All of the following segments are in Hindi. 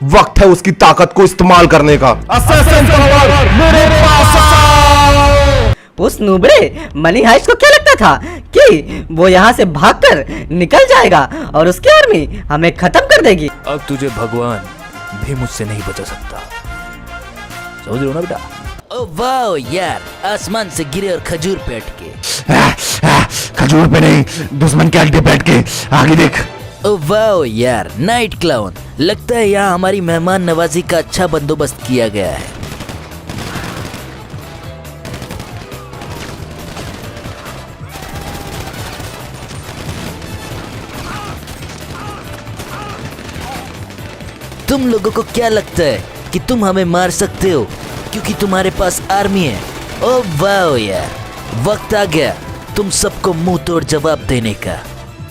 वक्त है उसकी ताकत को इस्तेमाल करने का। असैसिन पावर मेरे पास आओ। उस नुबड़े मनी हाइस्ट को क्या लगता था कि वो यहाँ से भागकर निकल जाएगा और उसकी आर्मी हमें खत्म कर देगी। अब तुझे भगवान भी मुझसे नहीं बचा सकता, समझ रहे हो ना बेटा? ओ वाह यार, आसमान से गिरे और खजूर पे अटके। खजूर पे नहीं, दुश्मन के अड्डे पे अटके। आगे देख। ओ वाह यार, नाइट क्लाउन, लगता है यहाँ हमारी मेहमान नवाजी का अच्छा बंदोबस्त किया गया है। तुम लोगों को क्या लगता है कि तुम हमें मार सकते हो क्योंकि तुम्हारे पास आर्मी है? ओ वाह यार, वक्त आ गया तुम सबको मुंह तोड़ जवाब देने का।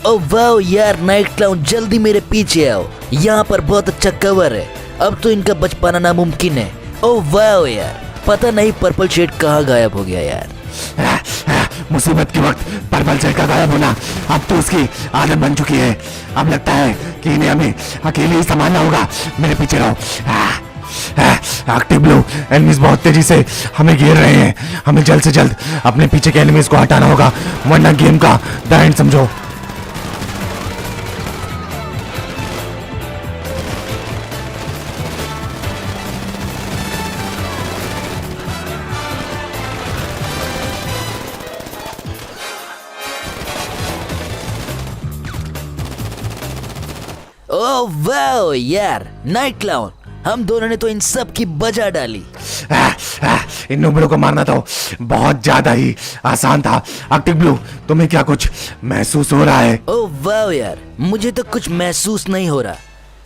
ओ वाह यार, नाइट क्लाउन जल्दी मेरे पीछे आओ, यहाँ पर बहुत अच्छा कवर है, अब तो इनका बच पाना नामुमकिन है। ओ वाह यार, पता नहीं पर्पल शेड कहाँ गायब हो गया यार। मुसीबत के वक्त पर्पल शेड का गायब होना अब तो उसकी आदत बन चुकी है। अब लगता है कि इन्हें हमें अकेले ही संभालना होगा। मेरे पीछे रहो। एक्टिव ब्लू, एनिमीज बहुत तेजी से हमें घेर रहे हैं। हमें जल्द से जल्द अपने पीछे के एनिमीज को हटाना होगा, वरना गेम का द एंड समझो। ओह वाह यार, नाइट क्लाउन, हम दोनों ने तो इन सब की बजा डाली। इन नुबड़ों को मारना तो बहुत ज्यादा ही आसान था। एक्टिव ब्लू, तुम्हें क्या कुछ महसूस हो रहा है? ओह वाह यार, मुझे तो कुछ महसूस नहीं हो रहा,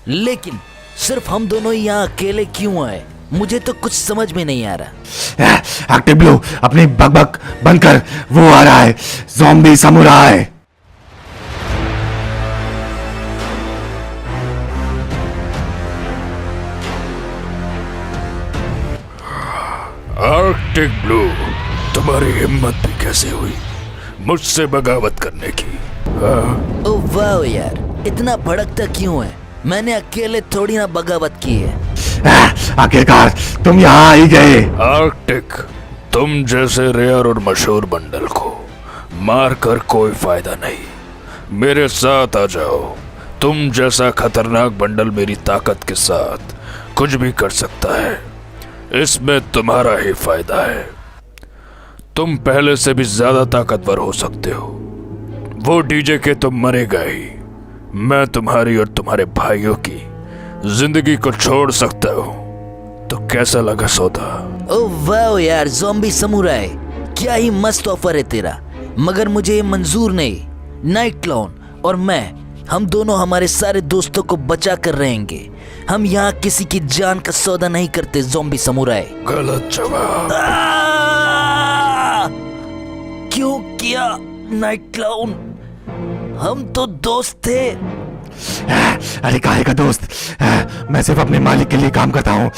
लेकिन सिर्फ हम दोनों ही यहाँ अकेले क्यों आए, मुझे तो कुछ समझ में नहीं आ रहा। एक्टिव ब्लू, अपनी बकबक बंद कर, वो आ रहा है, ज़ॉम्बी समुराई। आर्कटिक ब्लू, तुम्हारी हिम्मत भी कैसे हुई मुझसे बगावत करने की? हाँ? ओह वाह यार, इतना भड़कता क्यों है? मैंने अकेले थोड़ी ना बगावत की है। आखिरकार तुम यहाँ आ ही गए। आर्कटिक, तुम जैसे रेयर और मशहूर बंडल को मार कर कोई फायदा नहीं, मेरे साथ आ जाओ। तुम जैसा खतरनाक बंडल मेरी ताकत के साथ कुछ भी कर सकता है, इसमें तुम्हारा ही फायदा है। तुम पहले से भी ज्यादा ताकतवर हो सकते हो। वो डीजे के तुम मरेगा ही, मैं तुम्हारी और तुम्हारे भाइयों की जिंदगी को छोड़ सकता हूँ। तो कैसा लगा सौदा? ओह वाह यार, ज़ॉम्बी समुराई, क्या ही मस्त ऑफर है तेरा, मगर मुझे ये मंजूर नहीं। नाइट क्लाउन और मैं, हम दोनों हमारे सारे दोस्तों को बचा कर रहेंगे। हम यहाँ किसी की जान का सौदा नहीं करते ज़ॉम्बी समुराई। गलत जवाब। क्यों किया नाइट क्लाउन? हम तो दोस्त थे। अरे काहे का दोस्त, मैं सिर्फ अपने मालिक के लिए काम करता हूँ।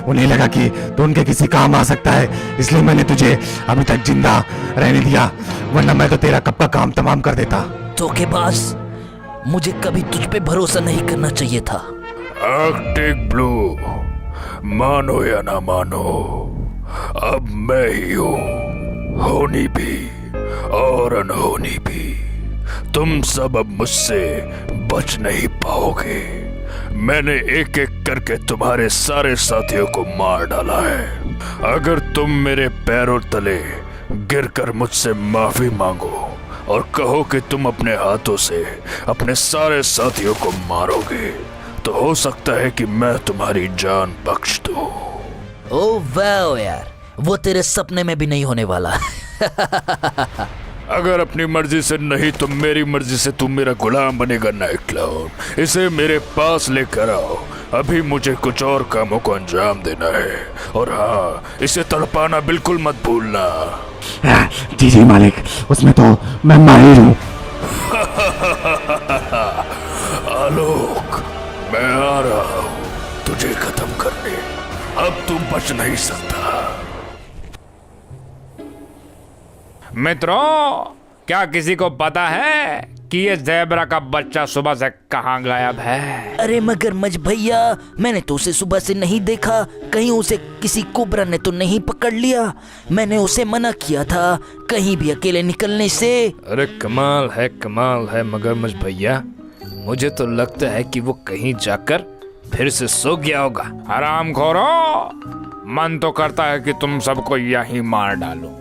उन्हें लगा कि तो उनके किसी काम आ सकता है, इसलिए मैंने तुझे अभी तक जिंदा रहने दिया, वरना मैं तो तेरा कब का काम तमाम कर देता। धोखेबाज, मुझे कभी तुझ पे भरोसा नहीं करना चाहिए था। आर्कटिक ब्लू, मानो या ना मानो, अब मैं ही हूँ, होनी भी और अनहोनी भी। तुम सब अब मुझसे बच नहीं पाओगे। मैंने एक एक करके तुम्हारे सारे साथियों को मार डाला है। अगर तुम मेरे पैरों तले गिरकर मुझसे माफी मांगो और कहो कि तुम अपने हाथों से अपने सारे साथियों को मारोगे, तो हो सकता है कि मैं तुम्हारी जान बख्श दूं। ओह वाह यार, वो तेरे सपने में भी नहीं होने वाला। अगर अपनी मर्जी से नहीं तो मेरी मर्जी से तुम मेरा गुलाम बनेगा नाइट क्लाउन। इसे मेरे पास लेकर आओ, अभी मुझे कुछ और कामों को अंजाम देना है। और हाँ, इसे तड़पाना बिल्कुल मत भूलना। जी जी मालिक, उसमें तो मैं माहिर हूँ। आलोक, मैं आ रहा हूँ तुझे खत्म करने, अब तू बच नहीं सकता। मित्रों, क्या किसी को पता है कि ये ज़ेब्रा का बच्चा सुबह से कहाँ गायब है? अरे मगरमच्छ भैया, मैंने तो उसे सुबह से नहीं देखा। कहीं उसे किसी कोबरा ने तो नहीं पकड़ लिया? मैंने उसे मना किया था कहीं भी अकेले निकलने से। अरे कमाल है मगरमच्छ भैया, मुझे तो लगता है कि वो कहीं जाकर फिर से सो गया होगा। हरामखोरो, मन तो करता है कि तुम सबको यहीं मार डालूं।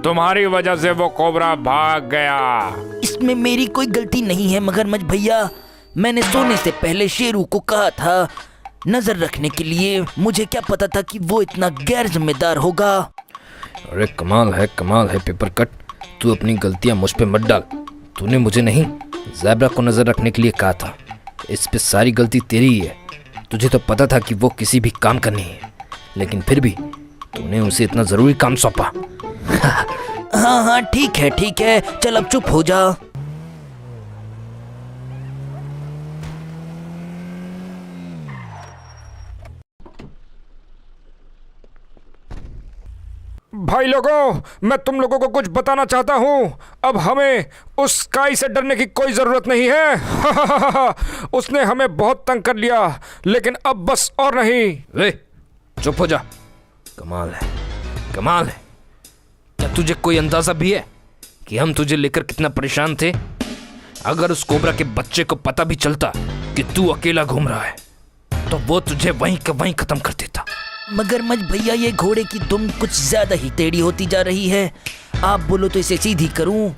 तुम्हारी वजह से वो कोबरा भाग गया। इसमें मेरी कोई गलती नहीं है मगरमच्छ भैया। मैंने सोने से पहले शेरू को कहा था नजर रखने के लिए। मुझे क्या पता था कि वो इतना गैर जिम्मेदार होगा। अरे कमाल है पेपर कट, तू अपनी गलतियां मुझ पे मत डाल। तूने मुझे नहीं, ज़ेब्रा को नजर रखने के लिए कहा था। इस पे सारी गलती तेरी ही है। तुझे तो पता था कि वो किसी भी काम का नहीं है, लेकिन फिर भी तूने उसे इतना जरूरी काम सौंपा। हाँ ठीक है, चल अब चुप हो जा। भाई लोगों, मैं तुम लोगों को कुछ बताना चाहता हूँ। अब हमें उस काई से डरने की कोई जरूरत नहीं है। उसने हमें बहुत तंग कर लिया, लेकिन अब बस और नहीं। वे चुप हो जा। कमाल है। क्या तुझे कोई अंदाजा भी है कि हम तुझे लेकर कितना परेशान थे? अगर उस कोबरा के बच्चे को पता भी चलता कि तू अकेला घूम रहा है, तो वो तुझे वहीं का वहीं खत्म कर देता। मगरमच्छ भैया, ये घोड़े की दुम कुछ ज्यादा ही टेढ़ी होती जा रही है। आप बोलो तो इसे सीधी करूं।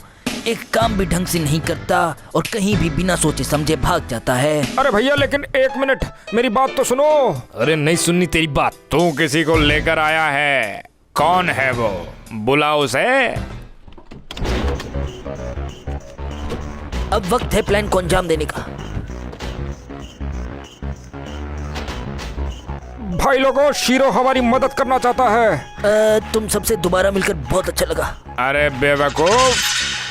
एक काम भी ढंग से नहीं करता और कहीं भी बिना सोचे समझे भाग जाता है। अरे भैया, लेकिन एक मिनट, मेरी बात तो सुनो। अरे नहीं सुननी तेरी बात। तू किसी को लेकर आया है, कौन है वो? बुला उसे। अब वक्त है प्लान को अंजाम देने का। भाई लोगों, शीरो हमारी मदद करना चाहता है। तुम सबसे दोबारा मिलकर बहुत अच्छा लगा। अरे बेवकूफ,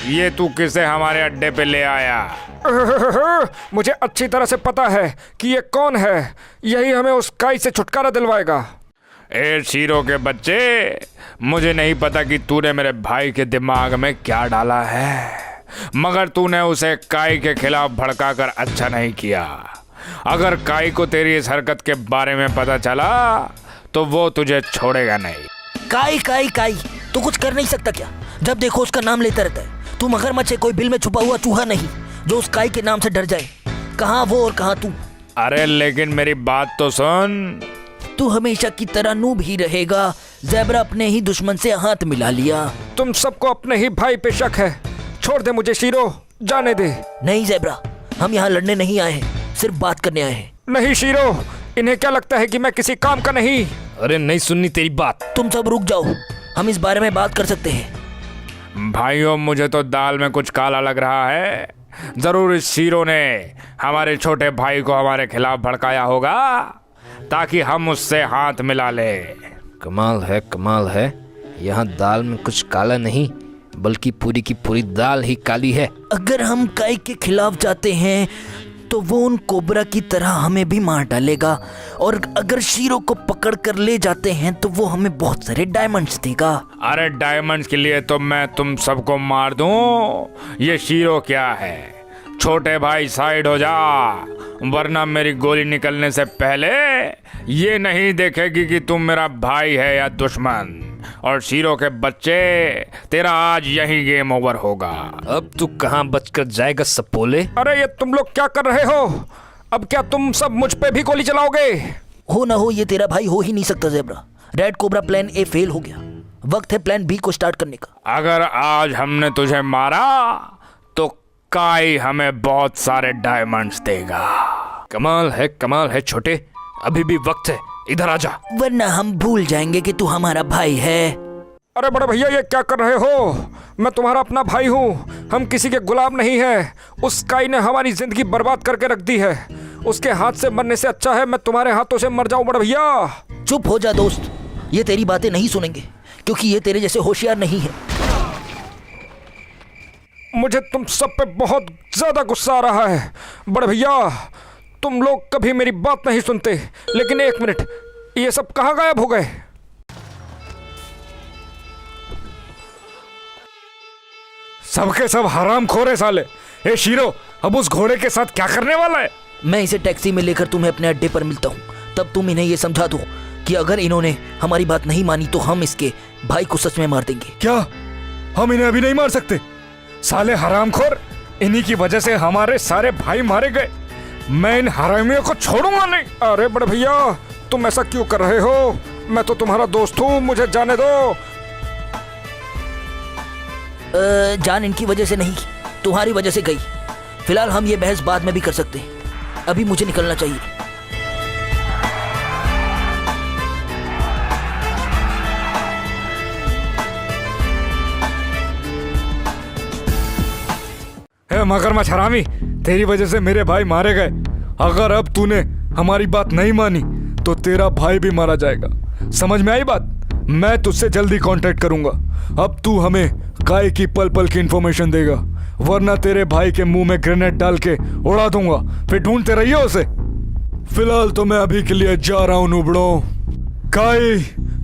ये तू किसे हमारे अड्डे पे ले आया? मुझे अच्छी तरह से पता है कि ये कौन है। यही हमें उस काई से छुटकारा दिलवाएगा। ए शीरो के बच्चे, मुझे नहीं पता कि तूने मेरे भाई के दिमाग में क्या डाला है, मगर तूने उसे काई के खिलाफ भड़काकर अच्छा नहीं किया। अगर काई को तेरी इस हरकत के बारे में पता चला तो वो तुझे छोड़ेगा नहीं। काई तू कुछ कर नहीं सकता क्या? जब देखो उसका नाम लेता रहता है। तू मगरमच्छ है, कोई बिल में छुपा हुआ चूहा नहीं जो उस काई के नाम से डर जाए। कहाँ वो और कहाँ तू? अरे लेकिन मेरी बात तो सुन। तू हमेशा की तरह नूब ही रहेगा। ज़ेब्रा अपने ही दुश्मन से हाथ मिला लिया। तुम सबको अपने ही भाई पे शक है। छोड़ दे मुझे शीरो, जाने दे। नहीं ज़ेब्रा, हम यहाँ लड़ने नहीं आए हैं, सिर्फ बात करने आए हैं। नहीं शीरो, इन्हें क्या लगता है कि मैं किसी काम का नहीं? अरे नहीं सुननी तेरी बात। तुम सब रुक जाओ, हम इस बारे में बात कर सकते हैं। भाइयों, मुझे तो दाल में कुछ काला लग रहा है। जरूर इस शीरो ने हमारे छोटे भाई को हमारे खिलाफ भड़काया होगा ताकि हम उससे हाथ मिला ले। कमाल है। यहाँ दाल में कुछ काला नहीं, बल्कि पूरी की पूरी दाल ही काली है। अगर हम काई के खिलाफ जाते हैं तो वो उन कोबरा की तरह हमें भी मार डालेगा, और अगर शीरो को पकड़ कर ले जाते हैं तो वो हमें बहुत सारे डायमंड्स देगा। अरे डायमंड्स के लिए तो मैं तुम सबको मार दूं। ये शीरो क्या है? छोटे भाई साइड हो जा, वरना मेरी गोली निकलने से पहले ये नहीं देखेगी कि तुम मेरा भाई है या दुश्मन। और शीरो के बच्चे, तेरा आज यही गेम ओवर होगा। अब तू कहाँ बचकर जाएगा सपोले? अरे ये तुम लोग क्या कर रहे हो? अब क्या तुम सब मुझ पे भी गोली चलाओगे? हो ना हो, ये तेरा भाई हो ही नहीं सकता zebra. Red cobra plan A fail हो गया। वक्त है प्लान बी को स्टार्ट करने का। अगर आज हमने तुझे मारा तो काई हमें बहुत सारे डायमंड्स देगा। कमाल है छोटे, अभी भी वक्त है, इधर आजा, वरना हम भूल जाएंगे कि तू हमारा भाई है। अरे बड़े भैया, ये क्या कर रहे हो? मैं तुम्हारा अपना भाई हूँ, हम किसी के गुलाम नहीं हैं। उस काई ने हमारी जिंदगी बर्बाद करके रख दी है। उसके हाथ से मरने से अच्छा है मैं तुम्हारे हाथों से मर जाऊं बड़े भैया। चुप हो जा दोस्त, ये तेरी बातें नहीं सुनेंगे क्योंकि ये तेरे जैसे होशियार नहीं है। मुझे तुम सब पे बहुत ज्यादा गुस्सा आ रहा है बड़े भैया। तुम लोग कभी मेरी बात नहीं सुनते। लेकिन एक मिनट, ये सब कहाँ गायब हो गए? सबके सब हराम खोरे साले। ए शीरो, अब उस घोड़े के साथ क्या करने वाला है? मैं इसे टैक्सी में लेकर तुम्हें अपने अड्डे पर मिलता हूँ, तब तुम इन्हें ये समझा दो कि अगर इन्होंने हमारी बात नहीं मानी तो हम इसके भाई को सच में मार देंगे। क्या हम इन्हें अभी नहीं मार सकते? साले हरामखोर, इन्हीं की वजह से हमारे सारे भाई मारे गए। मैं इन हरामियों को छोड़ूंगा नहीं। अरे बड़े भैया, तुम ऐसा क्यों कर रहे हो? मैं तो तुम्हारा दोस्त हूँ, मुझे जाने दो। जान इनकी वजह से नहीं, तुम्हारी वजह से गई। फिलहाल हम ये बहस बाद में भी कर सकते हैं, अभी मुझे निकलना चाहिए। हे मगरमच्छ हरामी, तेरी वजह से मेरे भाई मारे गए। अगर अब तूने हमारी बात नहीं मानी तो तेरा भाई भी मारा जाएगा। समझ में आई बात? मैं तुझसे जल्दी कांटेक्ट करूंगा। अब तू हमें काय की पल पल की इंफॉर्मेशन देगा, वरना तेरे भाई के मुंह में ग्रेनेड डाल के उड़ा दूंगा। फिर ढूंढते रहिए उसे। फिलहाल तो मैं अभी के लिए जा रहा हूँ नूबड़ों। काय,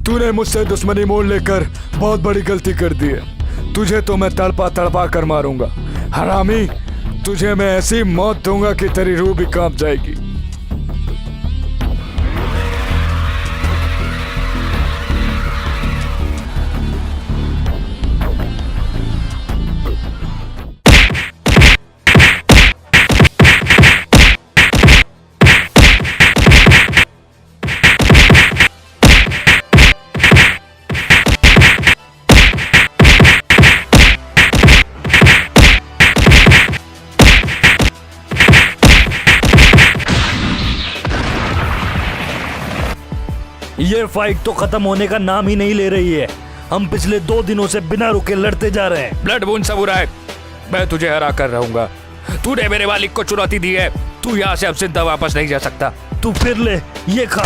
तूने मुझसे दुश्मनी मोड़ लेकर बहुत बड़ी गलती कर दी है। तुझे तो मैं तड़पा तड़पा कर मारूंगा। हरामी, तुझे मैं ऐसी मौत दूंगा कि तेरी रूह भी कांप जाएगी। ये फाइट तो खत्म होने का नाम ही नहीं ले रही है। हम पिछले 2 दिनों से बिना रुके लड़ते जा रहे हैं। ब्लड मून समुराई, मैं तुझे हरा कर रहूंगा। तूने मेरे मालिक को चुनौती दी है, तू यहाँ से अब जिंदा वापस नहीं जा सकता। तू फिर ले, ये खा।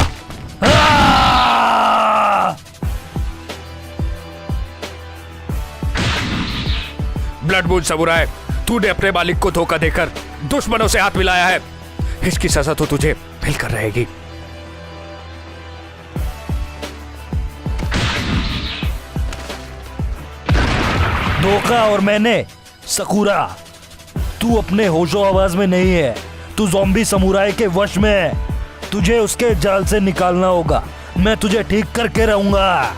ब्लड मून समुराई, तूने अपने मालिक को धोखा देकर दुश्मनों से हाथ मिलाया है। इसकी सजा तो तुझे मिलकर रहेगी। धोखा और मैंने? सकुरा, तू अपने होशो आवाज में नहीं है। तू ज़ॉम्बी समुराई के वश में है। तुझे उसके जाल से निकालना होगा। मैं तुझे ठीक करके रहूंगा।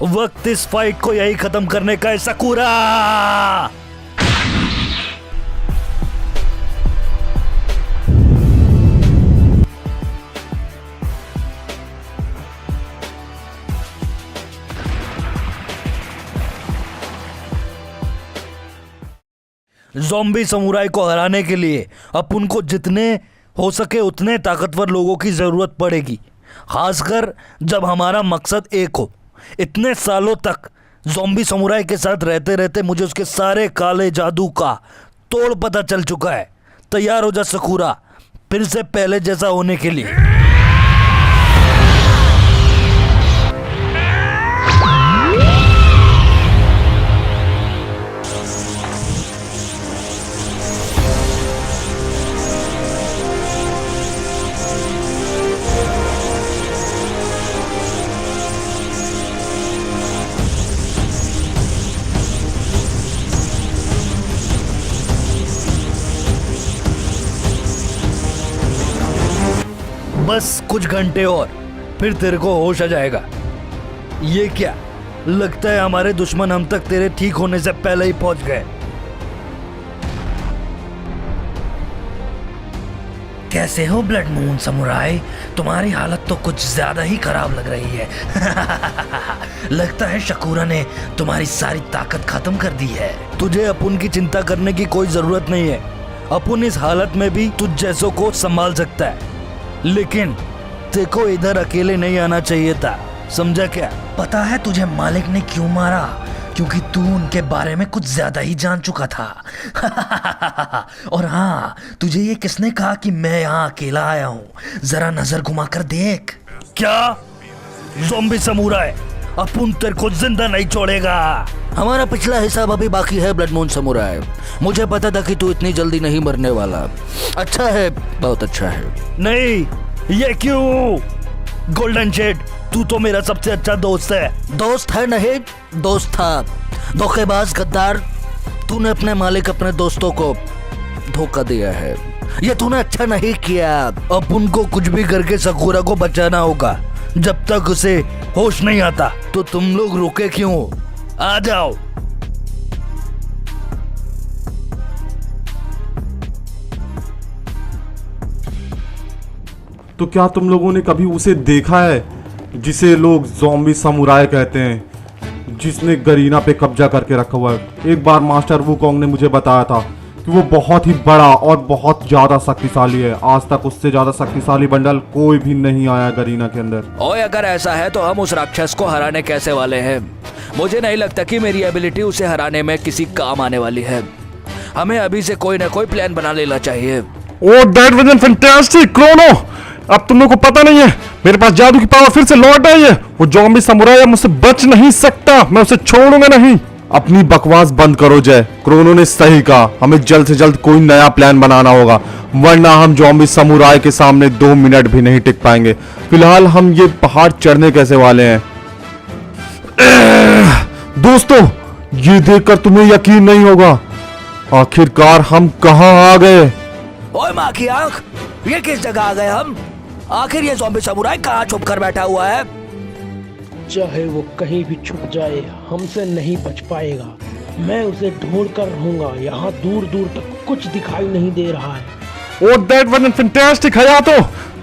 वक्त इस फाइट को यही खत्म करने का है सकुरा। ज़ॉम्बी समुराई को हराने के लिए अपन को जितने हो सके उतने ताकतवर लोगों की जरूरत पड़ेगी, खासकर जब हमारा मकसद एक हो। इतने सालों तक ज़ॉम्बी समुराई के साथ रहते रहते मुझे उसके सारे काले जादू का तोड़ पता चल चुका है। तैयार हो जा सकुरा, फिर से पहले जैसा होने के लिए। बस कुछ घंटे और, फिर तेरे को होश आ जाएगा। ये क्या लगता है, हमारे दुश्मन हम तक तेरे ठीक होने से पहले ही पहुंच गए। कैसे हो ब्लड मून समुराई? तुम्हारी हालत तो कुछ ज्यादा ही खराब लग रही है। लगता है शकूरा ने तुम्हारी सारी ताकत खत्म कर दी है। तुझे अपुन की चिंता करने की कोई जरूरत नहीं है। अपुन इस हालत में भी तुझ जैसों को संभाल सकता है, लेकिन तेको इधर अकेले नहीं आना चाहिए था, समझा क्या? पता है तुझे मालिक ने क्यों मारा? क्योंकि तू उनके बारे में कुछ ज्यादा ही जान चुका था। और हाँ, तुझे ये किसने कहा कि मैं यहाँ अकेला आया हूँ? जरा नजर घुमा कर देख। क्या ज़ॉम्बी समुराई, अपुन तेरे को जिंदा नहीं छोड़ेगा। हमारा पिछला हिसाब अभी बाकी है ब्लड मून समुराई। मुझे पता था कि तू इतनी जल्दी नहीं मरने वाला। अच्छा है, बहुत अच्छा है। नहीं, ये क्यों? गोल्डन शेड, तू तो मेरा सबसे अच्छा दोस्त है। दोस्त है नहीं, दोस्त था। धोखेबाज गद्दार, तूने अपने मालिक अपने दोस्तों को धोखा दिया है। ये तूने अच्छा नहीं किया। अब उनको कुछ भी करके सकुरा को बचाना होगा जब तक उसे होश नहीं आता। तो तुम लोग रुके क्यों? आ जाओ। तो क्या तुम लोगों ने कभी उसे देखा है जिसे लोग ज़ॉम्बी समुराई कहते हैं, जिसने गरीना पे कब्जा करके रखा हुआ है? एक बार मास्टर वुकोंग ने मुझे बताया था कि वो बहुत ही बड़ा और बहुत ज़्यादा शक्तिशाली है। आज तक उससे ज़्यादा शक्तिशाली बंडल कोई भी नहीं आया गरीना के अंदर। ओए, अगर ऐसा है तो हम उस राक्षस को हराने कैसे वाले हैं? मुझे नहीं लगता कि मेरी एबिलिटी उसे हराने में किसी काम आने वाली है। हमें अभी से कोई ना कोई प्लान बना लेना चाहिए। Oh, that was an fantastic chrono. अब तुम लोग को पता नहीं है, मेरे पास जादू की पावर फिर से लौट आई है। वो ज़ॉम्बी समुराई मुझसे बच नहीं सकता, मैं उसे छोड़ूंगा नहीं। अपनी बकवास बंद करो जय। क्रोनो ने सही कहा, हमें जल्द से जल्द कोई नया प्लान बनाना होगा, वरना हम ज़ॉम्बी समुराई के सामने 2 मिनट भी नहीं टिक पाएंगे। फिलहाल हम ये पहाड़ चढ़ने कैसे वाले हैं? दोस्तों, ये देखकर तुम्हें यकीन नहीं होगा, आखिरकार हम कहाँ आ गए। ओए माँ की आंख, ये किस जगह आ गए हम? आखिर ये ज़ॉम्बी समुराई कहाँ छुप कर बैठा हुआ है? चाहे वो कहीं भी छुप जाए, हमसे नहीं बच पाएगा। मैं उसे ढूंढ कर रहूंगा। यहाँ दूर दूर तक कुछ दिखाई नहीं दे रहा है। ओह, दैट वाज फैंटास्टिक हयातो।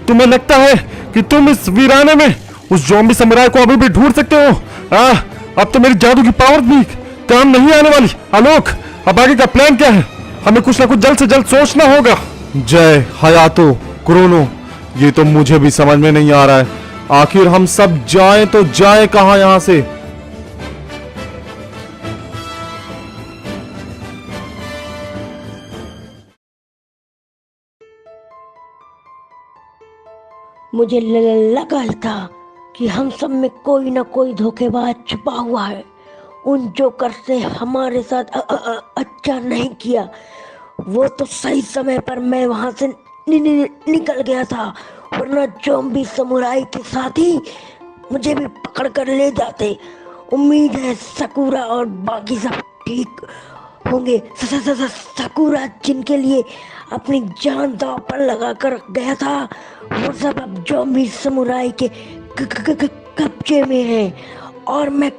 तुम्हें लगता है कि तुम इस वीराने में उस ज़ॉम्बी समुराई को अभी भी ढूंढ सकते हो? अब तो मेरी जादू की पावर भी काम नहीं आने वाली। आलोक, अब आगे का प्लान क्या है? हमें कुछ ना कुछ जल्द से जल्द सोचना होगा। जय, हयातो, क्रोनो, ये तो मुझे भी समझ में नहीं आ रहा है। आखिर हम सब जाएं तो जाएं कहां यहां से? मुझे लगा था कि हम सब में कोई ना कोई धोखेबाज छुपा हुआ है। उन जोकर से हमारे साथ अच्छा नहीं किया। वो तो सही समय पर मैं वहां से निकल गया था, वरना ज़ॉम्बी समुराई के साथ ही मुझे भी पकड़ कर ले जाते। उम्मीद है सकुरा और बाकी सब ठीक होंगे। सकुरा जिनके लिए अपनी जान दांव पर लगा कर गया था, वो सब अब ज़ॉम्बी समुराई के कब्जे में हैं और मैं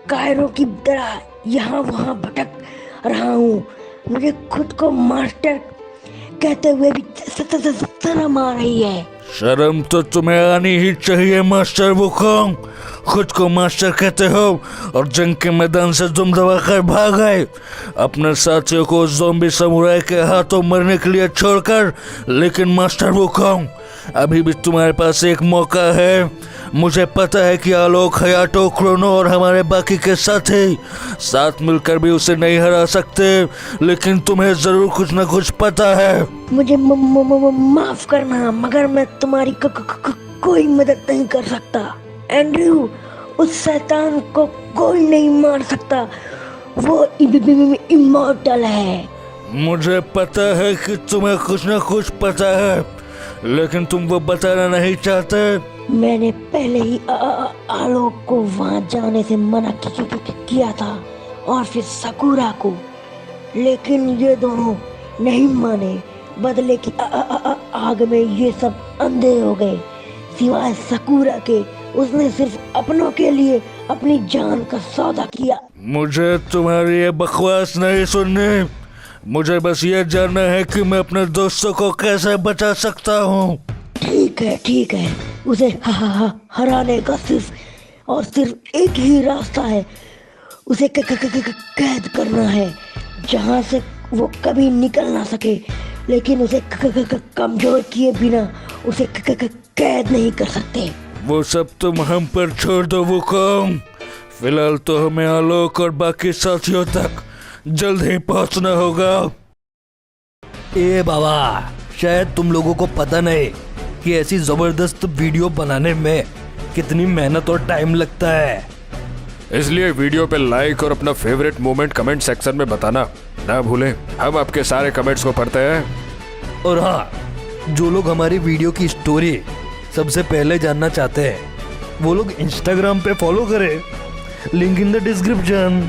कायरों की तरह यहाँ वहाँ भटक रहा हूँ। मुझे खुद को मास्टर कहते हुए भी शर्म आ रही है। शर्म तो तुम्हें आनी ही चाहिए मास्टर वुकोंग। खुद को मास्टर कहते हो और जंग के मैदान से दुम दबाकर भाग गए, अपने साथियों को ज़ॉम्बी समुराई के हाथों मरने के लिए छोड़कर। लेकिन मास्टर वुकोंग, अभी भी तुम्हारे पास एक मौका है। मुझे पता है कि आलोक, हयातो, क्रोनो और हमारे बाकी के साथी साथ मिलकर भी उसे नहीं हरा सकते, लेकिन तुम्हें जरूर कुछ न कुछ पता है। मुझे माफ करना, मगर मैं तुम्हारी कोई मदद नहीं कर सकता। एंड्रयू, उस शैतान को कोई नहीं मार सकता, वो इमॉर्टल है। मुझे पता है कि तुम्हें कुछ न कुछ पता है, लेकिन तुम वो बताना नहीं चाहते। मैंने पहले ही आलोक को वहां जाने से मना किया था और फिर सकुरा को, लेकिन ये दोनों नहीं माने। बदले की आग में ये सब अंधे हो गए, सिवाय सकुरा के। उसने सिर्फ अपनों के लिए अपनी जान का सौदा किया। मुझे तुम्हारी ये बकवास नहीं सुननी। मुझे बस ये जानना है कि मैं अपने दोस्तों को कैसे बचा सकता हूँ। ठीक है, उसे हराने का सिर्फ और सिर्फ एक ही रास्ता है। उसे कैद करना है, जहाँ से वो कभी निकल ना सके। लेकिन उसे कमजोर किए बिना उसे कैद नहीं कर सकते। वो सब तुम हम पर छोड़ दो वुकोंग। फिलहाल तो हमें आलोक और बाकी साथियों तक जल्द ही पहुंचना होगा। ए बाबा, शायद तुम लोगों को पता नहीं कि ऐसी जबरदस्त वीडियो बनाने में कितनी मेहनत और टाइम लगता है। इसलिए वीडियो पे लाइक और अपना फेवरेट मोमेंट कमेंट सेक्शन में बताना ना भूलें। हम आपके सारे कमेंट्स को पढ़ते हैं। और हाँ, जो लोग हमारी वीडियो की स्टोरी सबसे पहले जानना चाहते हैं वो लोग इंस्टाग्राम पे फॉलो करें, लिंक इन द डिस्क्रिप्शन।